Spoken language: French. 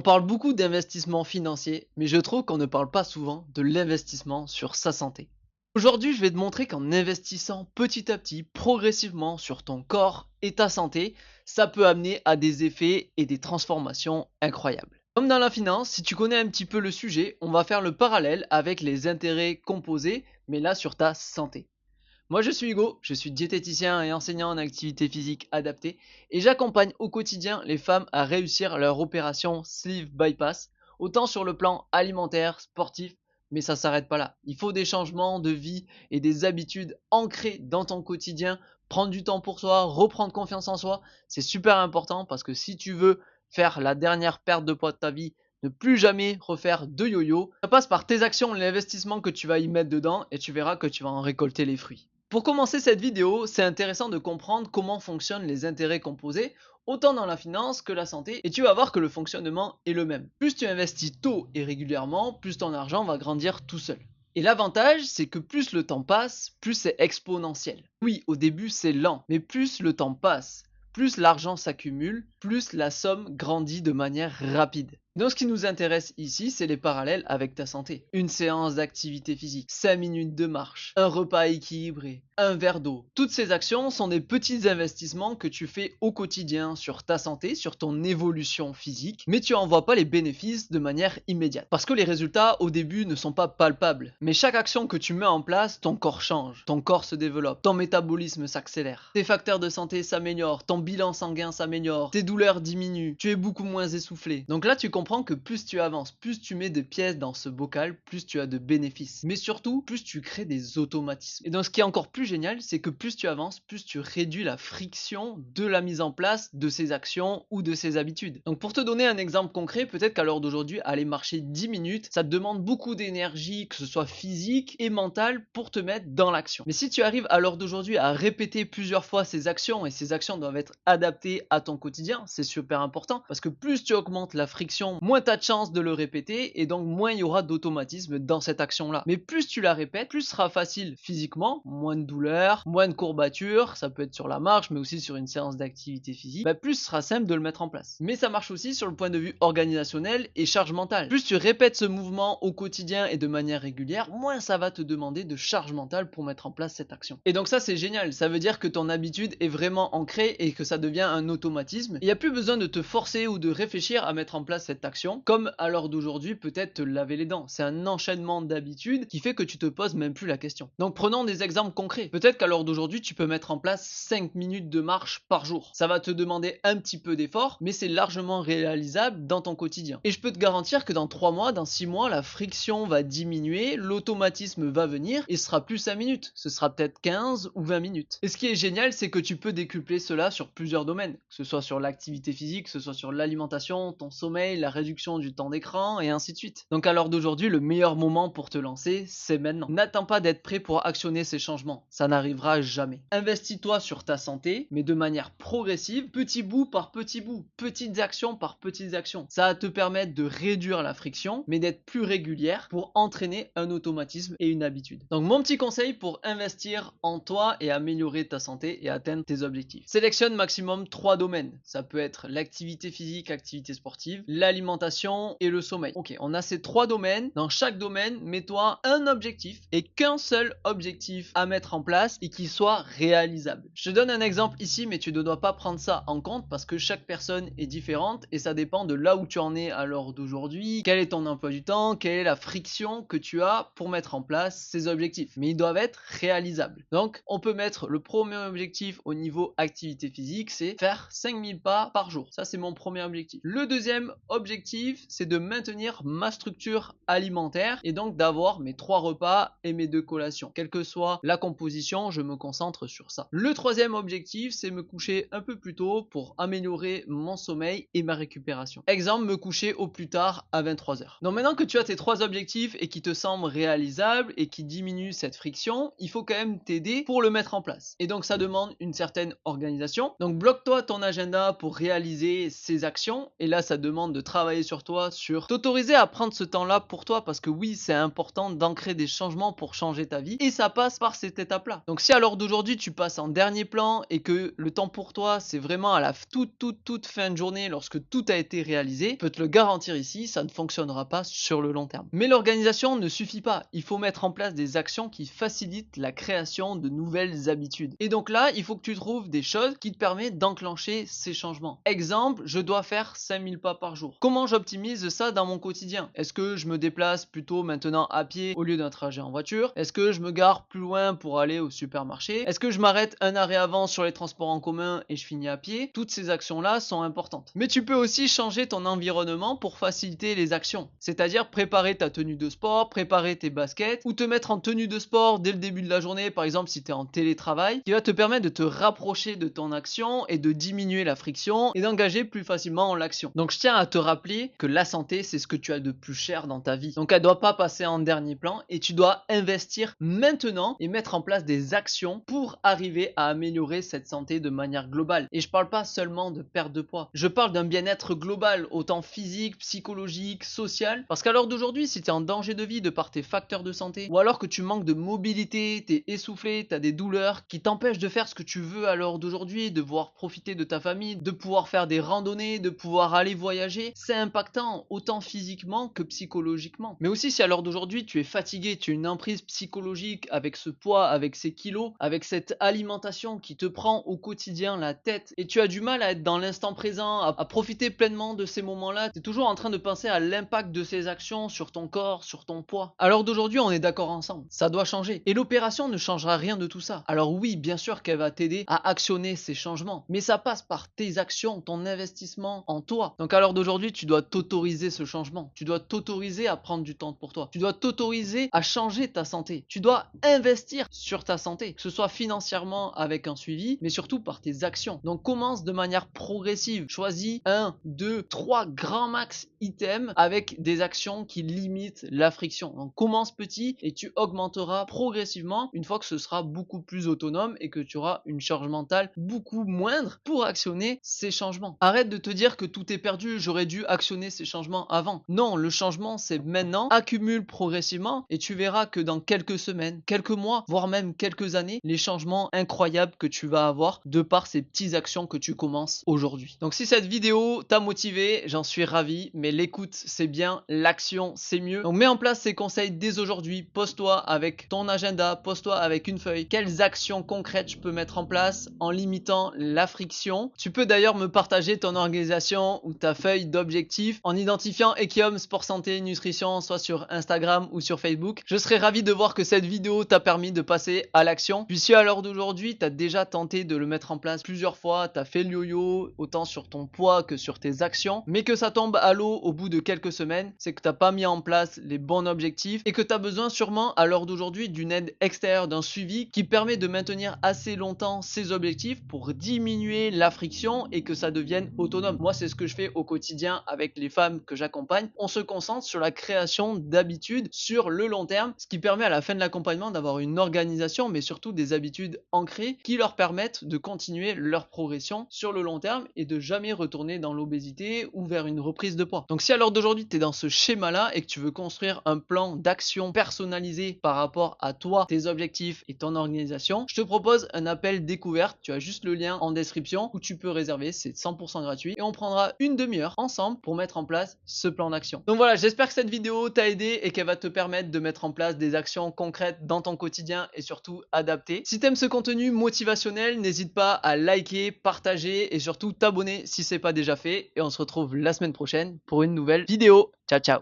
On parle beaucoup d'investissement financier, mais je trouve qu'on ne parle pas souvent de l'investissement sur sa santé. Aujourd'hui, je vais te montrer qu'en investissant petit à petit, progressivement sur ton corps et ta santé, ça peut amener à des effets et des transformations incroyables. Comme dans la finance, si tu connais un petit peu le sujet, on va faire le parallèle avec les intérêts composés, mais là sur ta santé. Moi, je suis Hugo, je suis diététicien et enseignant en activité physique adaptée et j'accompagne au quotidien les femmes à réussir leur opération sleeve bypass, autant sur le plan alimentaire, sportif, mais ça s'arrête pas là. Il faut des changements de vie et des habitudes ancrées dans ton quotidien, prendre du temps pour soi, reprendre confiance en soi, c'est super important parce que si tu veux faire la dernière perte de poids de ta vie, ne plus jamais refaire de yo-yo, ça passe par tes actions, l'investissement que tu vas y mettre dedans et tu verras que tu vas en récolter les fruits. Pour commencer cette vidéo, c'est intéressant de comprendre comment fonctionnent les intérêts composés, autant dans la finance que la santé, et tu vas voir que le fonctionnement est le même. Plus tu investis tôt et régulièrement, plus ton argent va grandir tout seul. Et l'avantage, c'est que plus le temps passe, plus c'est exponentiel. Oui, au début c'est lent, mais plus le temps passe, plus l'argent s'accumule, plus la somme grandit de manière rapide. Donc ce qui nous intéresse ici, c'est les parallèles avec ta santé. Une séance d'activité physique, 5 minutes de marche, un repas équilibré, un verre d'eau. Toutes ces actions sont des petits investissements que tu fais au quotidien sur ta santé, sur ton évolution physique, mais tu n'en vois pas les bénéfices de manière immédiate. Parce que les résultats au début ne sont pas palpables. Mais chaque action que tu mets en place, ton corps change, ton corps se développe, ton métabolisme s'accélère, tes facteurs de santé s'améliorent, ton bilan sanguin s'améliore, tes douleurs diminuent, tu es beaucoup moins essoufflé. Donc là, tu comprends que plus tu avances, plus tu mets de pièces dans ce bocal, plus tu as de bénéfices. Mais surtout, plus tu crées des automatismes. Et donc ce qui est encore plus génial, c'est que plus tu avances, plus tu réduis la friction de la mise en place de ces actions ou de ces habitudes. Donc pour te donner un exemple concret, peut-être qu'à l'heure d'aujourd'hui, aller marcher 10 minutes, ça te demande beaucoup d'énergie, que ce soit physique et mentale, pour te mettre dans l'action. Mais si tu arrives à l'heure d'aujourd'hui à répéter plusieurs fois ces actions, et ces actions doivent être adaptées à ton quotidien, c'est super important, parce que plus tu augmentes la friction, moins tu as de chances de le répéter, et donc moins il y aura d'automatisme dans cette action-là. Mais plus tu la répètes, plus ce sera facile physiquement, moins de douleur, moins de courbatures, ça peut être sur la marche, mais aussi sur une séance d'activité physique, plus ce sera simple de le mettre en place. Mais ça marche aussi sur le point de vue organisationnel et charge mentale. Plus tu répètes ce mouvement au quotidien et de manière régulière, moins ça va te demander de charge mentale pour mettre en place cette action. Et donc ça c'est génial, ça veut dire que ton habitude est vraiment ancrée et que ça devient un automatisme. Il n'y a plus besoin de te forcer ou de réfléchir à mettre en place cette action, comme à l'heure d'aujourd'hui peut-être te laver les dents. C'est un enchaînement d'habitudes qui fait que tu te poses même plus la question. Donc prenons des exemples concrets. Peut-être qu'à l'heure d'aujourd'hui tu peux mettre en place 5 minutes de marche par jour. Ça va te demander un petit peu d'effort, mais c'est largement réalisable dans ton quotidien. Et je peux te garantir que dans 3 mois, dans 6 mois, la friction va diminuer, l'automatisme va venir et ce sera plus 5 minutes. Ce sera peut-être 15 ou 20 minutes. Et ce qui est génial, c'est que tu peux décupler cela sur plusieurs domaines, que ce soit sur l'activité physique, que ce soit sur l'alimentation, ton sommeil, la réduction du temps d'écran et ainsi de suite. Donc à l'heure d'aujourd'hui, le meilleur moment pour te lancer, c'est maintenant. N'attends pas d'être prêt pour actionner ces changements, ça n'arrivera jamais. Investis-toi sur ta santé, mais de manière progressive, petit bout par petit bout, petites actions par petites actions. Ça va te permettre de réduire la friction, mais d'être plus régulière pour entraîner un automatisme et une habitude. Donc mon petit conseil pour investir en toi et améliorer ta santé et atteindre tes objectifs. Sélectionne maximum 3 domaines. Ça peut être l'activité physique, activité sportive, l'alimentation et le sommeil. Ok, on a ces 3 domaines. Dans chaque domaine, mets-toi un objectif et qu'un seul objectif à mettre en place et qui soit réalisable. Je te donne un exemple ici, mais tu ne dois pas prendre ça en compte parce que chaque personne est différente et ça dépend de là où tu en es à l'heure d'aujourd'hui, quel est ton emploi du temps, quelle est la friction que tu as pour mettre en place ces objectifs. Mais ils doivent être réalisables. Donc, on peut mettre le premier objectif au niveau activité physique, c'est faire 5000 pas par jour. Ça, c'est mon premier objectif. Le deuxième objectif, c'est de maintenir ma structure alimentaire et donc d'avoir mes 3 repas et mes 2 collations. Quelle que soit la composition, je me concentre sur ça. Le troisième objectif, c'est me coucher un peu plus tôt pour améliorer mon sommeil et ma récupération. Exemple, me coucher au plus tard à 23h. Donc maintenant que tu as tes 3 objectifs et qui te semblent réalisables et qui diminuent cette friction, il faut quand même t'aider pour le mettre en place. Et donc ça demande une certaine organisation. Donc bloque-toi ton agenda pour réaliser ces actions. Et là, ça demande de travailler sur toi, sur t'autoriser à prendre ce temps-là pour toi parce que oui, c'est important d'ancrer des changements pour changer ta vie. Et ça passe par cette étape à plat. Donc si à l'heure d'aujourd'hui tu passes en dernier plan et que le temps pour toi c'est vraiment à la toute fin de journée lorsque tout a été réalisé, je peux te le garantir ici, ça ne fonctionnera pas sur le long terme. Mais l'organisation ne suffit pas, il faut mettre en place des actions qui facilitent la création de nouvelles habitudes. Et donc là, il faut que tu trouves des choses qui te permettent d'enclencher ces changements. Exemple, je dois faire 5000 pas par jour. Comment j'optimise ça dans mon quotidien? Est-ce que je me déplace plutôt maintenant à pied au lieu d'un trajet en voiture? Est-ce que je me gare plus loin pour aller au supermarché? Est-ce que je m'arrête un arrêt avant sur les transports en commun et je finis à pied? Toutes ces actions-là sont importantes. Mais tu peux aussi changer ton environnement pour faciliter les actions. C'est-à-dire préparer ta tenue de sport, préparer tes baskets ou te mettre en tenue de sport dès le début de la journée, par exemple si tu es en télétravail, qui va te permettre de te rapprocher de ton action et de diminuer la friction et d'engager plus facilement l'action. Donc je tiens à te rappeler que la santé, c'est ce que tu as de plus cher dans ta vie. Donc elle ne doit pas passer en dernier plan et tu dois investir maintenant et mettre en place des actions pour arriver à améliorer cette santé de manière globale. Et je parle pas seulement de perte de poids. Je parle d'un bien-être global, autant physique, psychologique, social. Parce qu'à l'heure d'aujourd'hui, si tu es en danger de vie de par tes facteurs de santé, ou alors que tu manques de mobilité, tu es essoufflé, tu as des douleurs qui t'empêchent de faire ce que tu veux à l'heure d'aujourd'hui, de pouvoir profiter de ta famille, de pouvoir faire des randonnées, de pouvoir aller voyager, c'est impactant autant physiquement que psychologiquement. Mais aussi si à l'heure d'aujourd'hui tu es fatigué, tu as une emprise psychologique avec ce poids, avec ces kilos, avec cette alimentation qui te prend au quotidien la tête et tu as du mal à être dans l'instant présent, à profiter pleinement de ces moments-là, tu es toujours en train de penser à l'impact de ces actions sur ton corps, sur ton poids. À l'heure d'aujourd'hui, on est d'accord ensemble, ça doit changer. Et l'opération ne changera rien de tout ça. Alors oui, bien sûr qu'elle va t'aider à actionner ces changements, mais ça passe par tes actions, ton investissement en toi. Donc à l'heure d'aujourd'hui, tu dois t'autoriser ce changement. Tu dois t'autoriser à prendre du temps pour toi. Tu dois t'autoriser à changer ta santé. Tu dois investir sur ta santé, que ce soit financièrement avec un suivi, mais surtout par tes actions. Donc commence de manière progressive. Choisis 1, 2, 3 grands max items avec des actions qui limitent la friction. Donc commence petit et tu augmenteras progressivement une fois que ce sera beaucoup plus autonome et que tu auras une charge mentale beaucoup moindre pour actionner ces changements. Arrête de te dire que tout est perdu, j'aurais dû actionner ces changements avant. Non, le changement c'est maintenant, accumule progressivement et tu verras que dans quelques semaines, quelques mois, voire même quelques années, les changements incroyables que tu vas avoir de par ces petites actions que tu commences aujourd'hui. Donc si cette vidéo t'a motivé, j'en suis ravi, mais l'écoute c'est bien, l'action c'est mieux. Donc mets en place ces conseils dès aujourd'hui, pose-toi avec ton agenda, pose-toi avec une feuille. Quelles actions concrètes je peux mettre en place en limitant la friction? Tu peux d'ailleurs me partager ton organisation ou ta feuille d'objectifs en identifiant Ekiom Sport Santé Nutrition, soit sur Instagram ou sur Facebook. Je serais ravi de voir que cette vidéo t'a permis de passer à l'action. Puis si à l'heure d'aujourd'hui, tu as déjà tenté de le mettre en place plusieurs fois, tu as fait le yo-yo autant sur ton poids que sur tes actions, mais que ça tombe à l'eau au bout de quelques semaines, c'est que tu n'as pas mis en place les bons objectifs et que tu as besoin sûrement à l'heure d'aujourd'hui d'une aide extérieure, d'un suivi qui permet de maintenir assez longtemps ces objectifs pour diminuer la friction et que ça devienne autonome. Moi, c'est ce que je fais au quotidien avec les femmes que j'accompagne. On se concentre sur la création d'habitudes sur le long terme, ce qui permet à la fin de l'accompagnement d'avoir une organisation, mais surtout des habitudes ancrées qui leur permettent de continuer leur progression sur le long terme et de jamais retourner dans l'obésité ou vers une reprise de poids. Donc si à l'heure d'aujourd'hui tu es dans ce schéma-là et que tu veux construire un plan d'action personnalisé par rapport à toi, tes objectifs et ton organisation, je te propose un appel découverte. Tu as juste le lien en description où tu peux réserver, c'est 100% gratuit et on prendra une demi-heure ensemble pour mettre en place ce plan d'action. Donc voilà, j'espère que cette vidéo t'a aidé et qu'elle va te permettre de mettre en place des actions concrètes dans ton quotidien et surtout adaptées. Si tu aimes ce contenu motivationnel, n'hésite pas à liker, partager et surtout t'abonner si c'est pas déjà fait et on se retrouve la semaine prochaine pour une nouvelle vidéo. Ciao ciao.